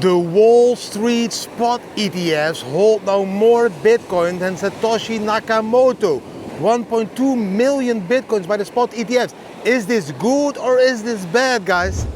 The Wall Street spot ETFs hold now more Bitcoin than Satoshi Nakamoto. 1.2 million Bitcoins by the spot ETFs. Is this good or is this bad, guys?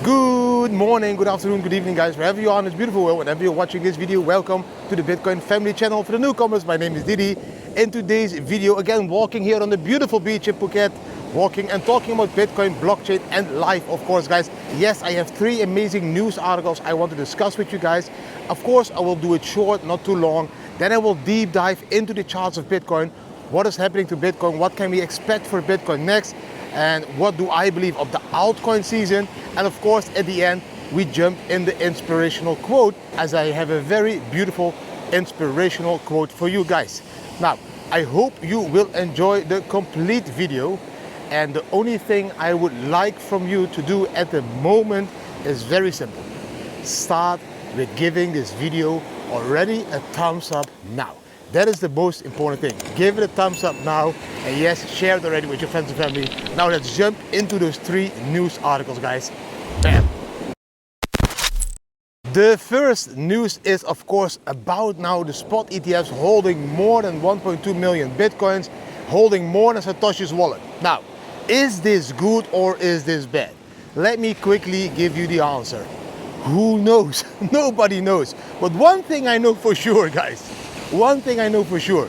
Good morning, good afternoon, good evening, guys. Wherever you are in this beautiful world, whenever you're watching this video, welcome to the Bitcoin family channel. For the newcomers, my name is Didi. In today's video, again, walking here on the beautiful beach in Phuket, walking and talking about Bitcoin, blockchain, and life, of course, guys. Yes, I have 3 amazing news articles I want to discuss with you guys. Of course, I will do it short, not too long. Then I will deep dive into the charts of Bitcoin. What is happening to Bitcoin? What can we expect for Bitcoin next? And what do I believe of the altcoin season? And of course, at the end, we jump in the inspirational quote, as I have a very beautiful inspirational quote for you guys. Now, I hope you will enjoy the complete video. And the only thing I would like from you to do at the moment is very simple. Start with giving this video already a thumbs up now. That is the most important thing. Give it a thumbs up now, and yes, share it already with your friends and family. Now let's jump into those 3 news articles, guys. Bam! The first news is, of course, about now the spot ETFs holding more than 1.2 million Bitcoins, holding more than Satoshi's wallet. Now, is this good or is this bad? Let me quickly give you the answer. Who knows? Nobody knows. But one thing I know for sure, guys. One thing I know for sure.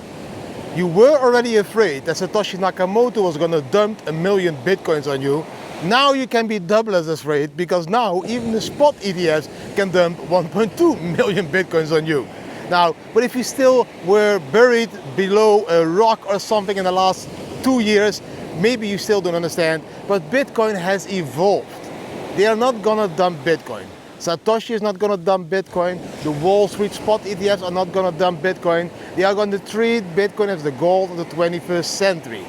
You were already afraid that Satoshi Nakamoto was going to dump 1 million Bitcoins on you. Now you can be double as afraid, because now even the spot ETFs can dump 1.2 million Bitcoins on you. Now, but if you still were buried below a rock or something in the last 2 years, maybe you still don't understand, but Bitcoin has evolved. They are not gonna dump Bitcoin. Satoshi is not gonna dump Bitcoin. The Wall Street spot ETFs are not gonna dump Bitcoin. They are going to treat Bitcoin as the gold of the 21st century.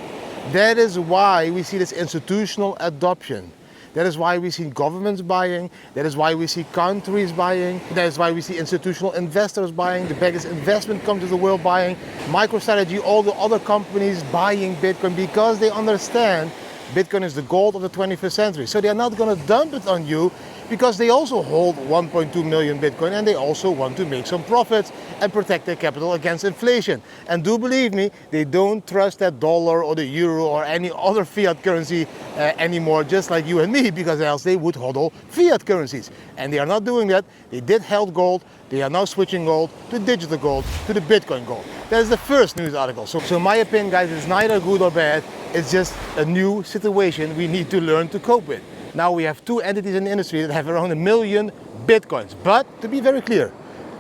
That is why we see this institutional adoption. That is why we see governments buying. That is why we see countries buying. That is why we see institutional investors buying. The biggest investment comes to the world buying. MicroStrategy, all the other companies buying Bitcoin, because they understand Bitcoin is the gold of the 21st century. So they are not going to dump it on you, because they also hold 1.2 million Bitcoin, and they also want to make some profits and protect their capital against inflation. And do believe me, they don't trust that dollar or the euro or any other fiat currency anymore, just like you and me, because else they would hodl fiat currencies. And they are not doing that. They did held gold. They are now switching gold to digital gold, to the Bitcoin gold. That is the first news article. So in my opinion, guys, it's neither good or bad. It's just a new situation we need to learn to cope with. Now we have 2 entities in the industry that have around 1 million Bitcoins. But to be very clear,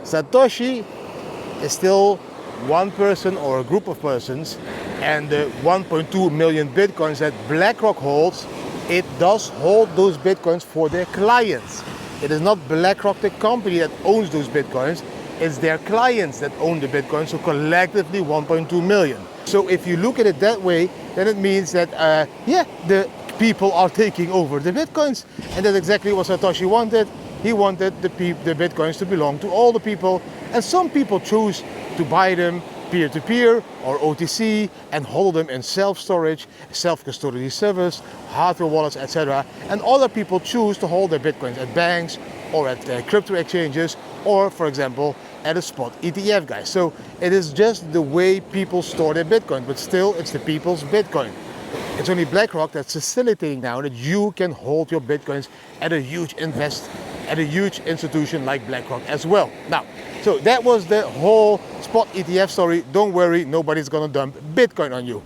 Satoshi is still one person or a group of persons, and the 1.2 million Bitcoins that BlackRock holds, it does hold those Bitcoins for their clients. It is not BlackRock, the company, that owns those Bitcoins. It's their clients that own the Bitcoins, so collectively 1.2 million. So if you look at it that way, then it means that, the people are taking over the Bitcoins. And that's exactly what Satoshi wanted. He wanted the Bitcoins to belong to all the people. And some people choose to buy them peer-to-peer or OTC and hold them in self-storage, self-custody service, hardware wallets, etc. And other people choose to hold their Bitcoins at banks or at crypto exchanges, or, for example, at a spot ETF, guys. So it is just the way people store their Bitcoin, but still it's the people's Bitcoin. It's only BlackRock that's facilitating now that you can hold your Bitcoins at a huge institution like BlackRock as well. Now, so that was the whole spot ETF story. Don't worry, nobody's gonna dump Bitcoin on you.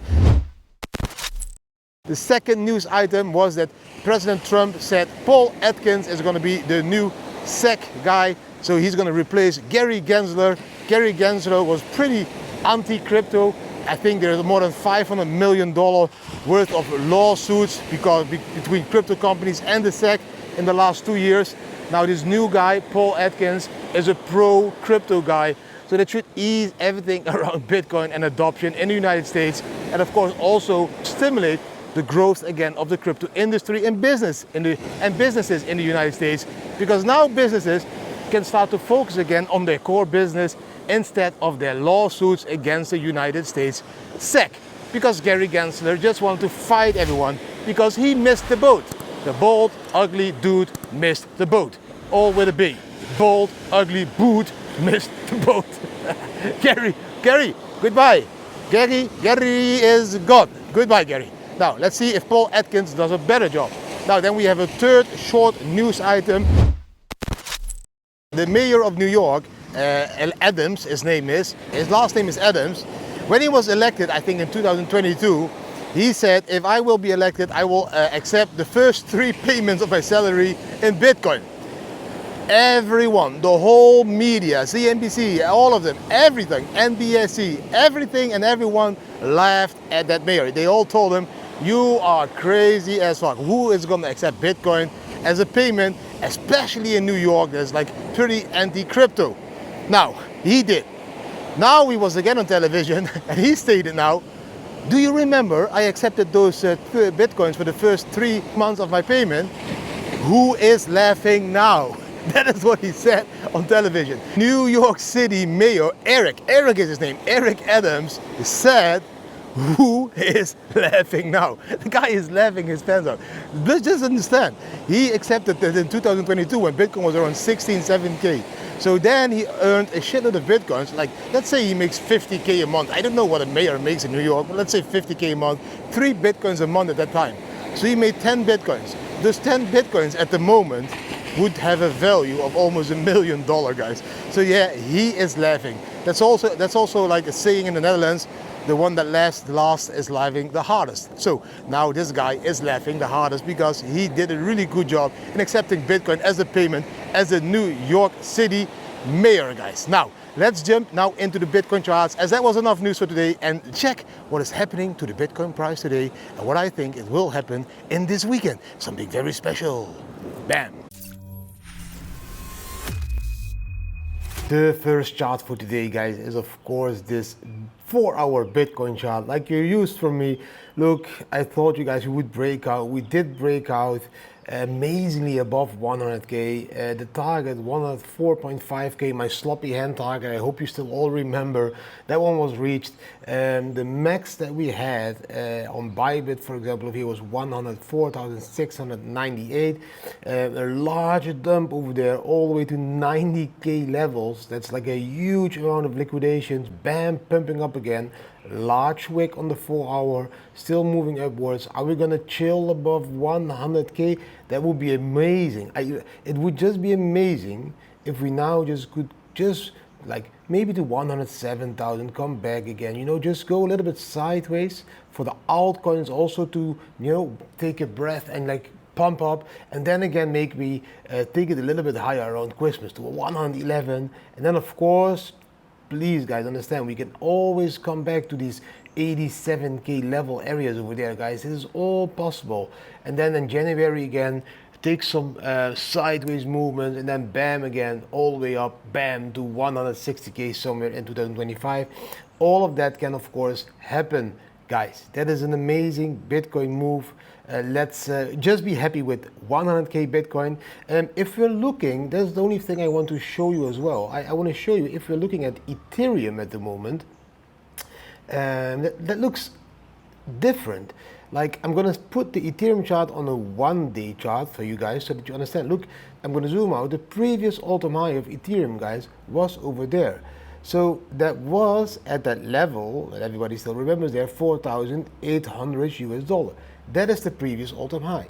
The second news item was that President Trump said Paul Atkins is gonna be the new SEC guy. So he's gonna replace Gary Gensler. Gary Gensler was pretty anti-crypto. I think there's more than $500 million worth of lawsuits between crypto companies and the SEC in the last 2 years. Now this new guy, Paul Atkins, is a pro-crypto guy. So that should ease everything around Bitcoin and adoption in the United States. And of course also stimulate the growth again of the crypto industry and businesses in the United States. Because now businesses can start to focus again on their core business instead of their lawsuits against the United States SEC. Because Gary Gensler just wanted to fight everyone because he missed the boat. The bald, ugly dude missed the boat. All with a B. Bald, ugly boot missed the boat. Gary, goodbye. Gary is gone. Goodbye, Gary. Now, let's see if Paul Atkins does a better job. Now, then we have a third short news item. The mayor of New York, Adams, his last name is Adams. When he was elected, I think in 2022, he said, if I will be elected, I will accept the first 3 payments of my salary in Bitcoin. Everyone, the whole media, CNBC, all of them, everything, NBSC, everything and everyone laughed at that mayor. They all told him, you are crazy as fuck. Who is going to accept Bitcoin as a payment, especially in New York, that's like pretty anti-crypto. Now, he did. Now he was again on television and he stated now, do you remember I accepted those Bitcoins for the first 3 months of my payment? Who is laughing now? That is what he said on television. New York City Mayor Eric is his name, Eric Adams, said, who is laughing now? The guy is laughing his pants out. Just understand, he accepted that in 2022 when Bitcoin was around 17K. So then he earned a shitload of Bitcoins. Like, let's say he makes 50K a month. I don't know what a mayor makes in New York, but let's say 50K a month, 3 Bitcoins a month at that time. So he made 10 Bitcoins. Those 10 Bitcoins at the moment would have a value of almost $1 million, guys. So yeah, he is laughing. That's also like a saying in the Netherlands, the one that laughs the last is laughing the hardest. So now this guy is laughing the hardest because he did a really good job in accepting Bitcoin as a payment as a New York City mayor, guys. Now, let's jump now into the Bitcoin charts, as that was enough news for today, and check what is happening to the Bitcoin price today and what I think it will happen in this weekend. Something very special. Bam. The first chart for today, guys, is of course this 4-hour Bitcoin chart, like you're used from me. Look, I thought you guys would break out. We did break out amazingly above 100K. The target 104.5K, my sloppy hand target. I hope you still all remember that one was reached. The max that we had on Bybit, for example, here was 104,698. A large dump over there, all the way to 90K levels. That's like a huge amount of liquidations. Bam, pumping up again. Large wick on the 4-hour, still moving upwards. Are we gonna chill above 100K? That would be amazing. It would just be amazing if we now could like maybe to 107,000, come back again, you know, just go a little bit sideways for the altcoins also to, you know, take a breath and like pump up, and then again maybe take it a little bit higher around Christmas to 111, and then of course, please guys understand, we can always come back to these 87K level areas over there, guys. This is all possible. And then in January again, take some sideways movement, and then bam again, all the way up, bam, to 160K somewhere in 2025. All of that can of course happen, guys. That is an amazing Bitcoin move. Let's just be happy with 100K Bitcoin. If we're looking, that's the only thing I want to show you as well. I want to show you, if we're looking at Ethereum at the moment, that looks different. Like, I'm going to put the Ethereum chart on a 1-day chart for you guys so that you understand. Look, I'm going to zoom out. The previous all-time high of Ethereum, guys, was over there. So that was at that level that everybody still remembers there, 4,800 US dollar. That is the previous all-time high.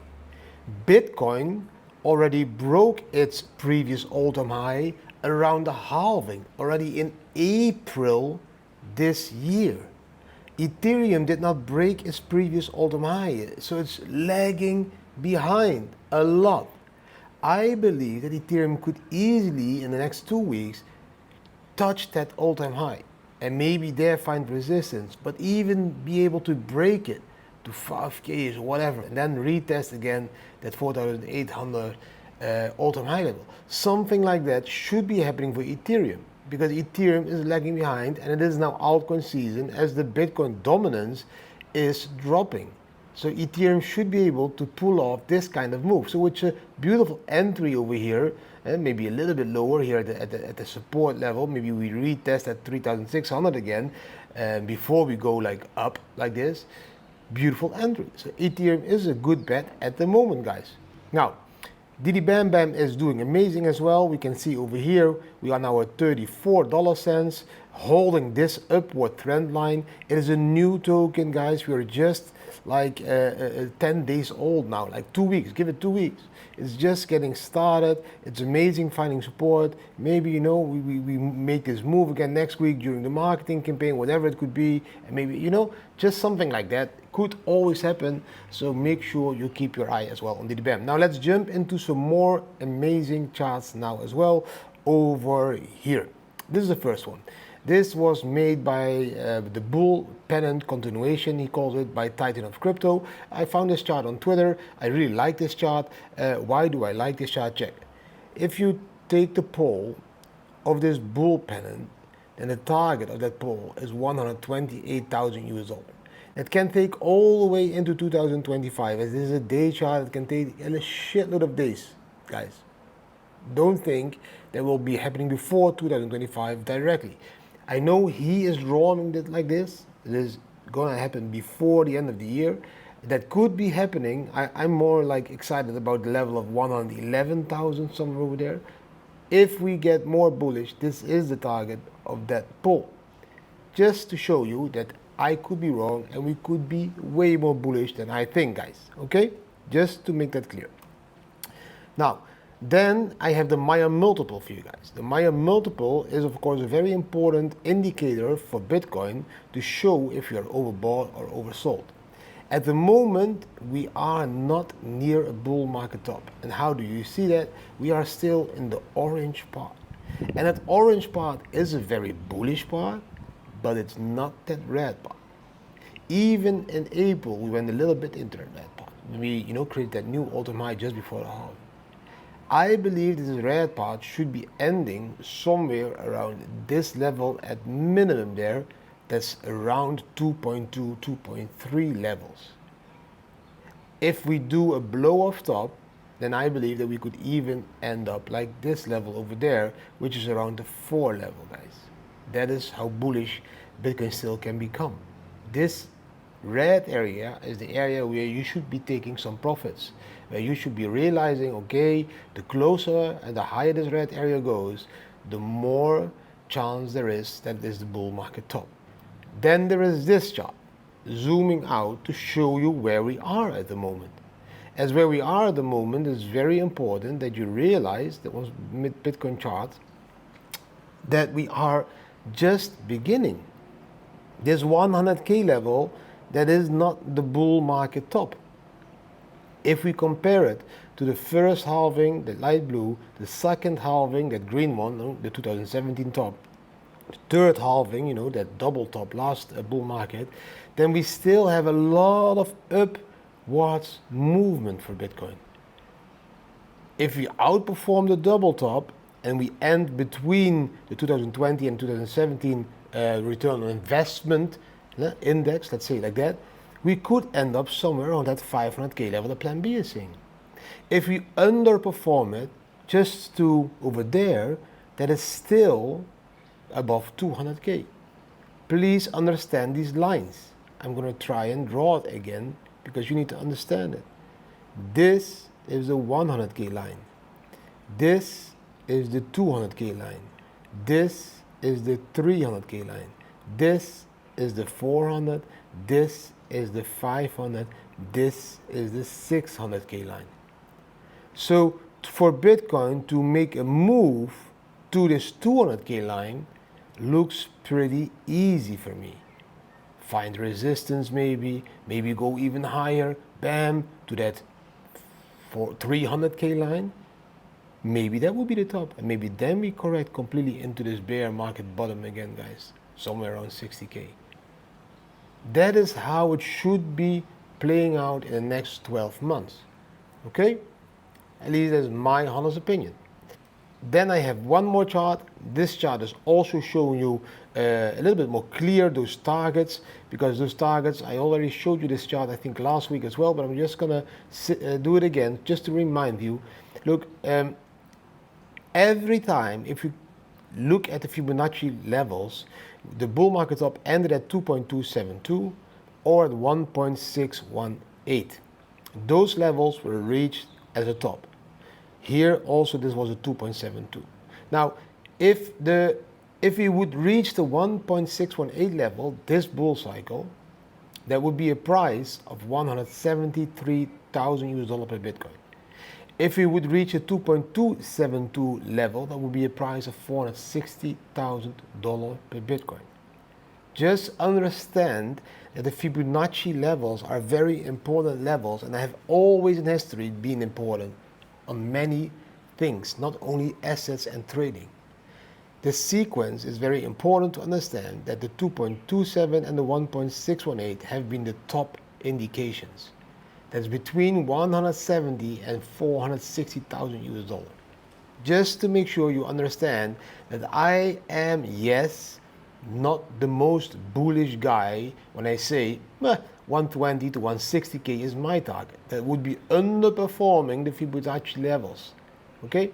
Bitcoin already broke its previous all-time high around the halving, already in April this year. Ethereum did not break its previous all-time high, so it's lagging behind a lot. I believe that Ethereum could easily, in the next 2 weeks, touch that all-time high and maybe there find resistance, but even be able to break it to 5K or whatever, and then retest again that 4,800 all-time high level. Something like that should be happening for Ethereum, because Ethereum is lagging behind, and it is now altcoin season as the Bitcoin dominance is dropping. So Ethereum should be able to pull off this kind of move. So it's a beautiful entry over here, and maybe a little bit lower here at the support level. Maybe we retest at 3,600 again before we go like up like this. Beautiful entry. So Ethereum is a good bet at the moment, guys. Now, DDBAM is doing amazing as well. We can see over here, we are now at $34 holding this upward trend line. It is a new token, guys. We are just like 10 days old now, like 2 weeks. Give it 2 weeks. It's just getting started. It's amazing finding support. Maybe, you know, we make this move again next week during the marketing campaign, whatever it could be. And maybe, you know, just something like that could always happen. So make sure you keep your eye as well on DDBAM. Now let's jump into some more amazing charts now as well over here. This is the first one. This was made by the bull pennant continuation, he calls it, by Titan of Crypto. I found this chart on Twitter. I really like this chart. Why do I like this chart? Check. If you take the pole of this bull pennant, then the target of that pole is 128,000 US dollars. It can take all the way into 2025, as this is a day chart. It can take a shitload of days, guys. Don't think that will be happening before 2025 directly. I know he is drawing it like this. It is going to happen before the end of the year. That could be happening. I'm more like excited about the level of 111,000 somewhere over there. If we get more bullish, this is the target of that pole. Just to show you that I could be wrong and we could be way more bullish than I think, guys. Okay? Just to make that clear. Now, then I have the Maya multiple for you guys. The Maya multiple is of course a very important indicator for Bitcoin to show if you're overbought or oversold. At the moment, we are not near a bull market top. And how do you see that? We are still in the orange part. And that orange part is a very bullish part, but it's not that red part. Even in April, we went a little bit into the red part. We, you know, created that new all-time high just before the halving. I believe this red part should be ending somewhere around this level at minimum there. That's around 2.2, 2.3 levels. If we do a blow off top, then I believe that we could even end up like this level over there, which is around the 4 level, guys. That is how bullish Bitcoin still can become. This red area is the area where you should be taking some profits, where you should be realizing, okay, the closer and the higher this red area goes, the more chance there is that this is the bull market top. Then there is this chart, zooming out to show you where we are at the moment. As where we are at the moment, it's very important that you realize, that was Bitcoin chart, that we are just beginning. This 100K level, that is not the bull market top. If we compare it to the first halving, the light blue, the second halving, that green one, the 2017 top, the third halving, you know, that double top last bull market, then we still have a lot of upwards movement for Bitcoin. If we outperform the double top and we end between the 2020 and 2017 return on investment index, let's say like that, we could end up somewhere on that 500K level that Plan B is saying. If we underperform it just to over there, that is still above 200K. Please understand these lines. I'm going to try and draw it again because you need to understand it. This is the 100K line. This is the 200K line. This is the 300K line. This is the 400. This is the 500. This is the 600K line. So for Bitcoin to make a move to this 200K line looks pretty easy for me. Find resistance maybe go even higher, bam, to that 300K line. Maybe that will be the top, and maybe then we correct completely into this bear market bottom again, guys, somewhere around 60K. That is how it should be playing out in the next 12 months, okay? At least that's my honest opinion. Then I have one more chart. This chart is also showing you a little bit more clear those targets, because those targets, I already showed you this chart I think last week as well, but I'm just gonna do it again just to remind you. Look, every time if you look at the Fibonacci levels, the bull market top ended at 2.272 or at 1.618. Those levels were reached at the top. Here also this was a 2.72. Now, if we would reach the 1.618 level, this bull cycle, that would be a price of 173,000 US dollar per Bitcoin. If we would reach a 2.272 level, that would be a price of $460,000 per Bitcoin. Just understand that the Fibonacci levels are very important levels, and they have always in history been important on many things, not only assets and trading. The sequence is very important to understand that the 2.27 and the 1.618 have been the top indications. That's between 170 and 460,000 US dollars. Just to make sure you understand that I am, yes, not the most bullish guy when I say 120 to 160k is my target. That would be underperforming the Fibonacci levels. Okay?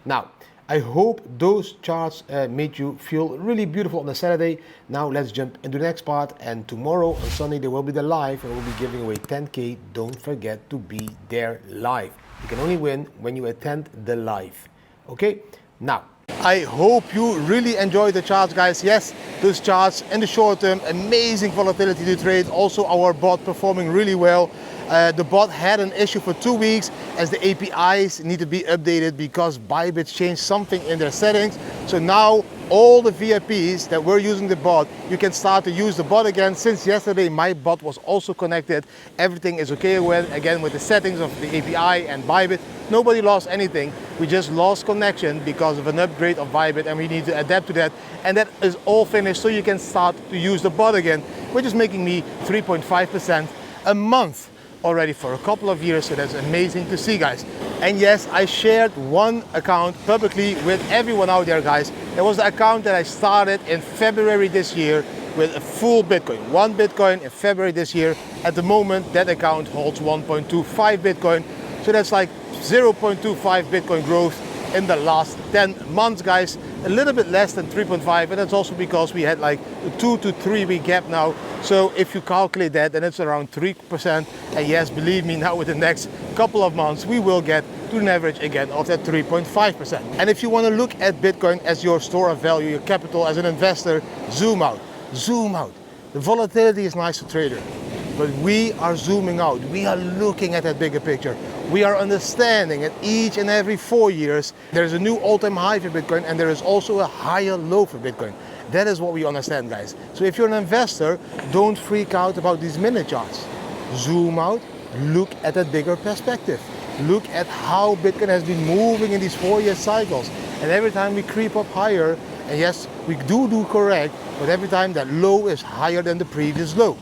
Now, I hope those charts made you feel really beautiful on a Saturday. Now let's jump into the next part, and tomorrow on Sunday there will be the live and we'll be giving away 10k. Don't forget to be there live. You can only win when you attend the live. Okay? Now, I hope you really enjoyed the charts, guys. Yes, those charts in the short term, amazing volatility to trade. Also our bot performing really well. The bot had an issue for 2 weeks as the APIs need to be updated because Bybit changed something in their settings. So now all the VIPs that were using the bot, you can start to use the bot again. Since yesterday my bot was also connected. Everything is okay again with the settings of the API and Bybit. Nobody lost anything. We just lost connection because of an upgrade of Bybit, and we need to adapt to that. And that is all finished, so you can start to use the bot again, which is making me 3.5% a month already for a couple of years. So that's amazing to see, guys. And yes, I shared one account publicly with everyone out there, guys. It was the account that I started in February this year with a full Bitcoin. 1 Bitcoin in February this year. At the moment, that account holds 1.25 Bitcoin. So that's like 0.25 Bitcoin growth in the last 10 months, guys. A little bit less than 3.5, and that's also because we had like a 2 to 3 week gap now. So if you calculate that, then it's around 3%. And yes, believe me, now with the next couple of months, we will get to an average again of that 3.5%. And if you want to look at Bitcoin as your store of value, your capital as an investor, zoom out, zoom out. The volatility is nice to trader, but we are zooming out. We are looking at that bigger picture. We are understanding that each and every 4 years, there's a new all-time high for Bitcoin, and there is also a higher low for Bitcoin. That is what we understand, guys. So if you're an investor, don't freak out about these minute charts. Zoom out, look at that bigger perspective. Look at how Bitcoin has been moving in these 4-year cycles. And every time we creep up higher, and yes, we do correct, but every time that low is higher than the previous low.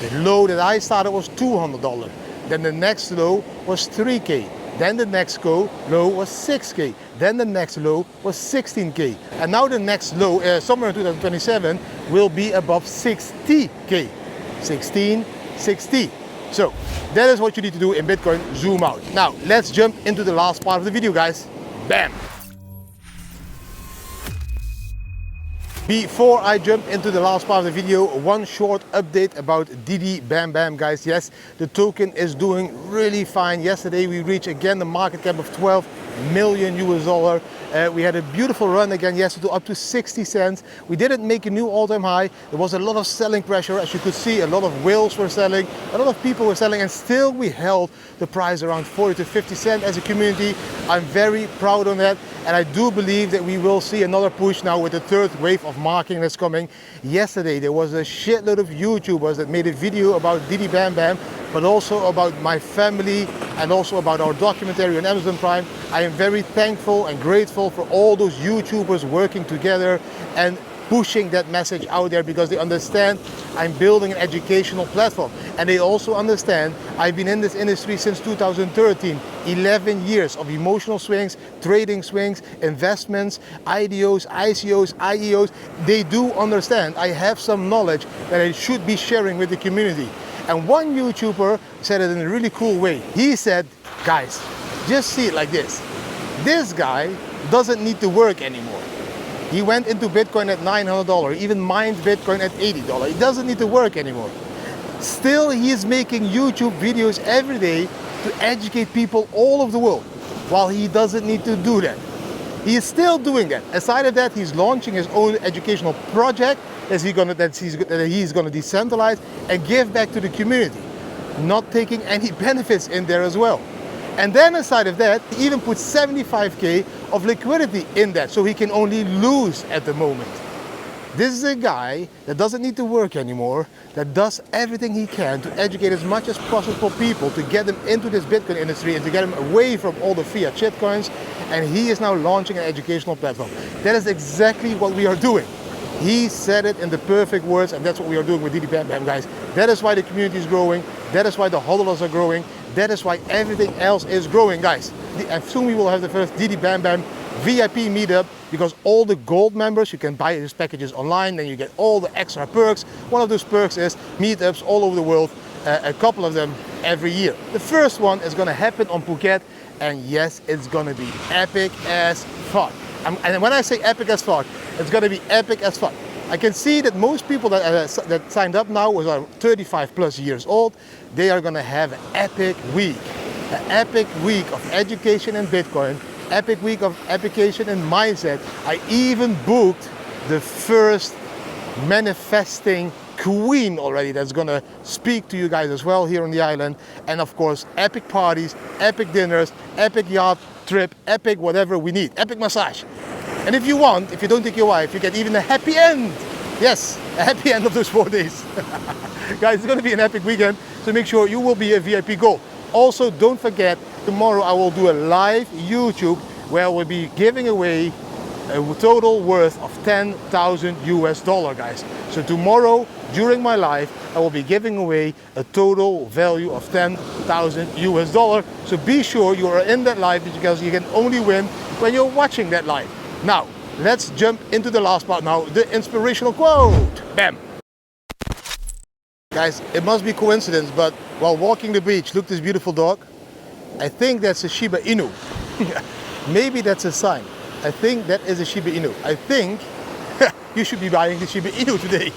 The low that I started was $200. Then the next low was 3K. Then the next low was 6K. Then the next low was 16K. And now the next low, somewhere in 2027, will be above 60K. 16, 60. So that is what you need to do in Bitcoin, zoom out. Now let's jump into the last part of the video, guys. Bam! Before I jump into the last part of the video, one short update about DDBAM, guys. Yes, the token is doing really fine. Yesterday we reached again the market cap of 12 million US dollar. We had a beautiful run again yesterday up to 60 cents. We didn't make a new all-time high. There was a lot of selling pressure. As you could see, a lot of whales were selling, a lot of people were selling, and still we held the price around 40 to 50 cents as a community. I'm very proud on that, and I do believe that we will see another push now with the third wave of marketing that's coming. Yesterday there was a shitload of YouTubers that made a video about DDBAM, but also about my family and also about our documentary on Amazon Prime. I am very thankful and grateful for all those YouTubers working together and pushing that message out there, because they understand I'm building an educational platform, and they also understand I've been in this industry since 2013, 11 years of emotional swings, trading swings, investments, IDOs, ICOs, IEOs. They do understand I have some knowledge that I should be sharing with the community. And one YouTuber said it in a really cool way. He said, guys, just see it like this. This guy doesn't need to work anymore. He went into Bitcoin at $900, even mined Bitcoin at $80. He doesn't need to work anymore. Still, he is making YouTube videos every day to educate people all over the world, while he doesn't need to do that. He is still doing that. Aside of that, he's launching his own educational project that he's going to decentralize and give back to the community, not taking any benefits in there as well. And then aside of that, he even puts 75K of liquidity in that, so he can only lose at the moment. This is a guy that doesn't need to work anymore, that does everything he can to educate as much as possible people, to get them into this Bitcoin industry and to get them away from all the fiat shitcoins. And he is now launching an educational platform. That is exactly what we are doing. He said it in the perfect words, and that's what we are doing with DDBAM, guys. That is why the community is growing. That is why the hodlers are growing. That is why everything else is growing, guys. And soon we will have the first DDBAM VIP meetup, because all the gold members, you can buy these packages online, then you get all the extra perks. One of those perks is meetups all over the world, a couple of them every year. The first one is going to happen on Phuket, and yes, it's going to be epic as fuck. And when I say epic as fuck, it's going to be epic as fuck. I can see that most people that signed up now are 35 plus years old. They are going to have an epic week of education in Bitcoin, epic week of application and mindset. I even booked the first manifesting queen already that's gonna speak to you guys as well here on the island. And of course, epic parties, epic dinners, epic yacht trip, epic whatever we need, epic massage. And if you want, if you don't take your wife, you get even a happy end. Yes, a happy end of those 4 days. Guys, it's gonna be an epic weekend, so make sure you will be a VIP Gold. Also, don't forget, tomorrow I will do a live YouTube where I will be giving away a total worth of $10,000 US, guys. So tomorrow, during my live, I will be giving away a total value of $10,000 US. So be sure you are in that live, because you can only win when you're watching that live. Now, let's jump into the last part now, the inspirational quote. Bam! Guys, it must be coincidence, but while walking the beach, look, this beautiful dog. I think that's a Shiba Inu. Maybe that's a sign. I think that is a Shiba Inu. I think you should be buying the Shiba Inu today.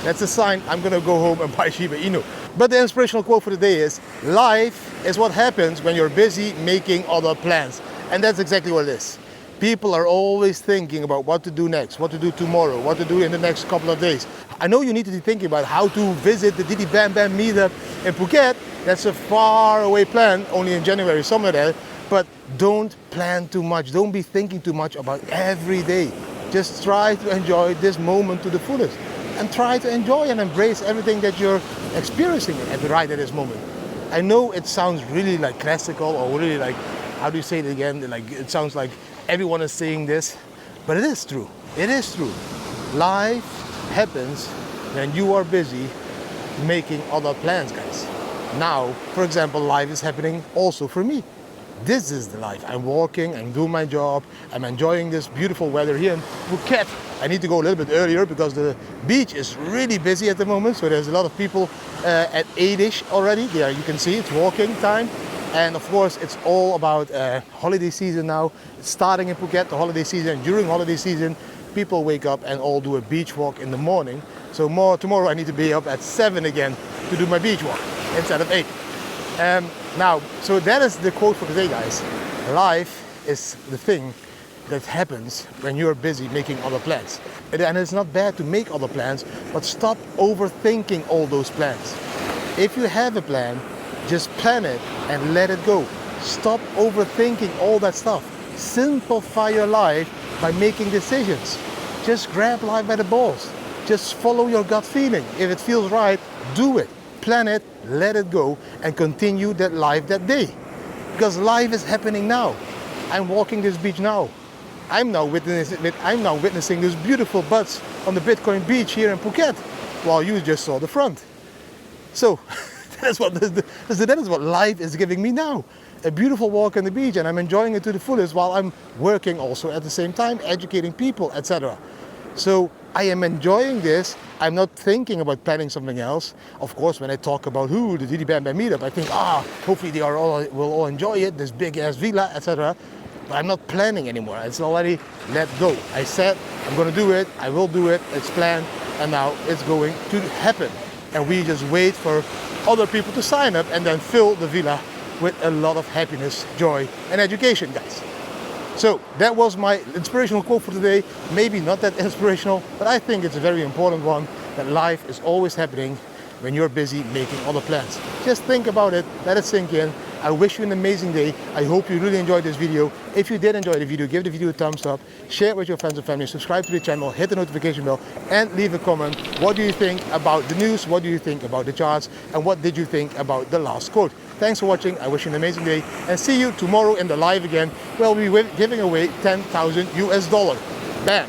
That's a sign. I'm gonna go home and buy Shiba Inu. But the inspirational quote for the day is, life is what happens when you're busy making other plans. And that's exactly what it is. People are always thinking about what to do next, what to do tomorrow, what to do in the next couple of days. I know you need to be thinking about how to visit the DDBAM meetup in Phuket. That's a far away plan, only in January, somewhere there. But don't plan too much. Don't be thinking too much about every day. Just try to enjoy this moment to the fullest. And try to enjoy and embrace everything that you're experiencing at this moment. I know it sounds really like classical, or really like, how do you say it again? Like, it sounds like everyone is saying this, but it is true. It is true. Life happens when you are busy making other plans, guys. Now, for example, life is happening also for me. This is the life. I'm walking, I'm doing my job, I'm enjoying this beautiful weather here in Phuket. I need to go a little bit earlier because the beach is really busy at the moment, so there's a lot of people at 8-ish already. There you can see it's walking time. And of course, it's all about holiday season now. It's starting in Phuket, the holiday season. And during holiday season, people wake up and all do a beach walk in the morning. So tomorrow I need to be up at 7 again to do my beach walk instead of 8. Now, so that is the quote for today, guys. Life is the thing that happens when you're busy making other plans. And it's not bad to make other plans, but stop overthinking all those plans. If you have a plan, just plan it and let it go. Stop overthinking all that stuff. Simplify your life by making decisions. Just grab life by the balls. Just follow your gut feeling. If it feels right, do it. Plan it, let it go, and continue that life that day. Because life is happening now. I'm walking this beach now. I'm now witnessing those beautiful buds on the Bitcoin beach here in Phuket, while you just saw the front. So that is what life is giving me now. A beautiful walk on the beach, and I'm enjoying it to the fullest while I'm working also at the same time, educating people, etc. So I am enjoying this. I'm not thinking about planning something else. Of course, when I talk about the DDBAM meetup, I think, hopefully they will all enjoy it, this big ass villa, etc. But I'm not planning anymore. It's already let go. I said I'm going to do it. I will do it. It's planned, and now it's going to happen. And we just wait for other people to sign up and then fill the villa with a lot of happiness, joy, and education, guys. So that was my inspirational quote for today. Maybe not that inspirational, but I think it's a very important one, that life is always happening when you're busy making other plans. Just think about it, let it sink in. I wish you an amazing day. I hope you really enjoyed this video. If you did enjoy the video, give the video a thumbs up, share it with your friends and family, subscribe to the channel, hit the notification bell, and leave a comment. What do you think about the news? What do you think about the charts? And what did you think about the last quote? Thanks for watching. I wish you an amazing day, and see you tomorrow in the live again, where we'll be giving away $10,000 US. Bam!